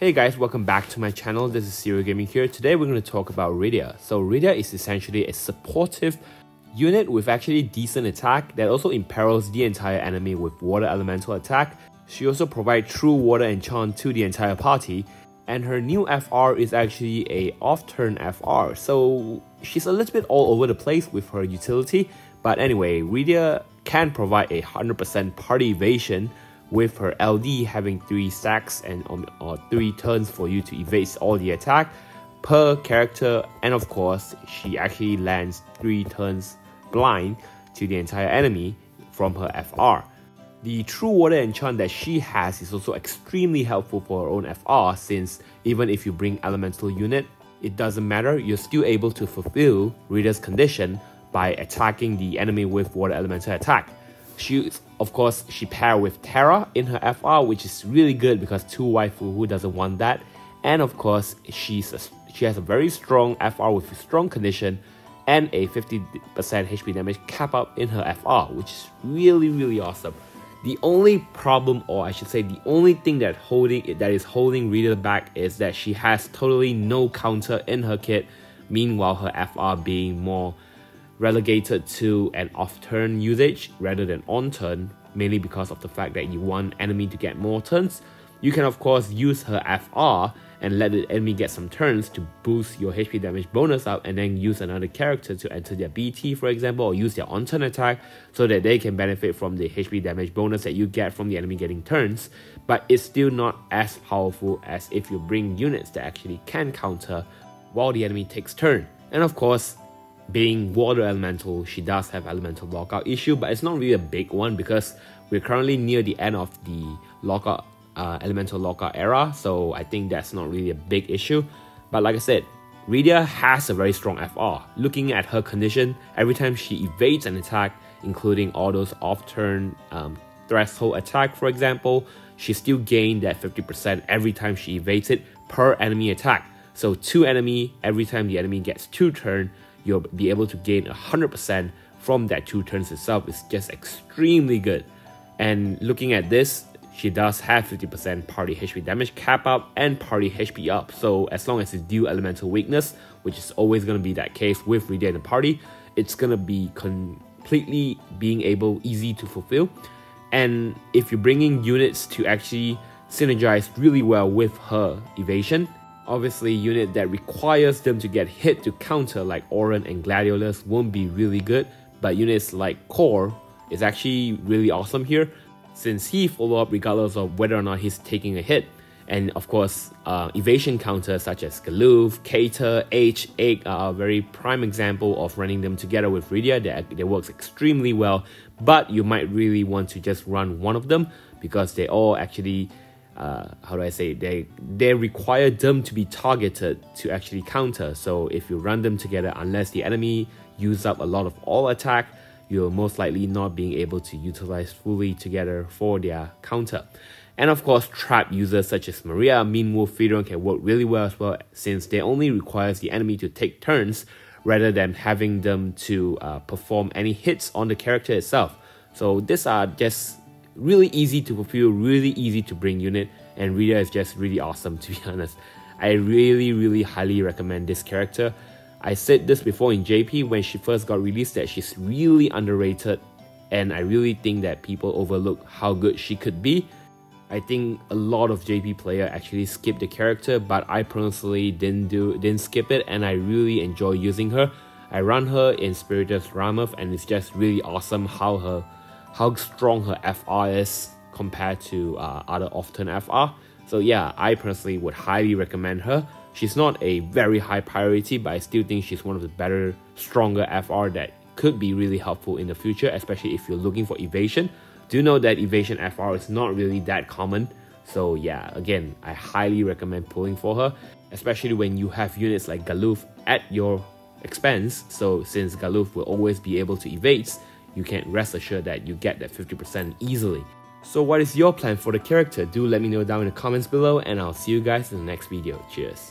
Hey guys, welcome back to my channel. This is Serial Gaming here. Today we're going to talk about Rydia. So Rydia is essentially a supportive unit with actually decent attack that also imperils the entire enemy with water elemental attack. She also provides true water enchant to the entire party, and her new FR is actually a off-turn FR, so she's a little bit all over the place with her utility. But anyway, Rydia can provide a 100% party evasion with her LD having 3 stacks and or 3 turns for you to evade all the attack per character, and of course she actually lands 3 turns blind to the entire enemy from her FR. The true water enchant that she has is also extremely helpful for her own FR, since even if you bring elemental unit, it doesn't matter, you're still able to fulfill Rydia's condition by attacking the enemy with water elemental attack. Of course, she pairs with Terra in her FR, which is really good because 2 waifu, who doesn't want that? And of course, she has a very strong FR with a strong condition and a 50% HP damage cap up in her FR, which is really awesome. The only problem, or I should say the only thing that is holding Rydia back, is that she has totally no counter in her kit, meanwhile her FR being more relegated to an off-turn usage rather than on-turn, mainly because of the fact that you want enemy to get more turns. You can of course use her FR and let the enemy get some turns to boost your HP damage bonus up, and then use another character to enter their BT, for example, or use their on-turn attack so that they can benefit from the HP damage bonus that you get from the enemy getting turns. But it's still not as powerful as if you bring units that actually can counter while the enemy takes turn. And of course, being water elemental, she does have elemental lockout issue, but it's not really a big one because we're currently near the end of the lockout elemental lockout era, so I think that's not really a big issue. But like I said, Rydia has a very strong FR. Looking at her condition, every time she evades an attack, including all those off-turn threshold attack, for example, she still gained that 50% every time she evades it per enemy attack. So 2 enemy, every time the enemy gets 2 turns, you'll be able to gain 100% from that 2 turns itself. Is just extremely good. And looking at this, she does have 50% party HP damage cap up and party HP up. So as long as it's due elemental weakness, which is always going to be that case with Rydia in the party, it's going to be completely being easy to fulfill. And if you're bringing units to actually synergize really well with her evasion, obviously, unit that requires them to get hit to counter like Oran and Gladiolus won't be really good, but units like Core is actually really awesome here, since he follow up regardless of whether or not he's taking a hit. And of course, evasion counters such as Galoof, Cater, H, Egg are a very prime example of running them together with Rydia. That works extremely well, but you might really want to just run one of them because they all actually they require them to be targeted to actually counter. So if you run them together, unless the enemy use up a lot of all attack, you're most likely not being able to utilize fully together for their counter. And of course, trap users such as Maria, Mean Wolf, Fedron can work really well as well, since they only requires the enemy to take turns rather than having them to perform any hits on the character itself. So these are just really easy to fulfill, really easy to bring unit, and Rydia is just really awesome, to be honest. I really highly recommend this character. I said this before in JP when she first got released, that she's really underrated, and I really think that people overlook how good she could be. I think a lot of JP player actually skip the character, but I personally didn't skip it, and I really enjoy using her. I run her in Spiritus Ramoth, and it's just really awesome how strong her FR is compared to other off-turn FR. So yeah, I personally would highly recommend her. She's not a very high priority, but I still think she's one of the better, stronger FR that could be really helpful in the future, especially if you're looking for evasion. Do know that evasion FR is not really that common. So yeah, again, I highly recommend pulling for her, especially when you have units like Galoof at your expense. So since Galoof will always be able to evade, you can rest assured that you get that 50% easily. So what is your plan for the character? Do let me know down in the comments below, and I'll see you guys in the next video. Cheers.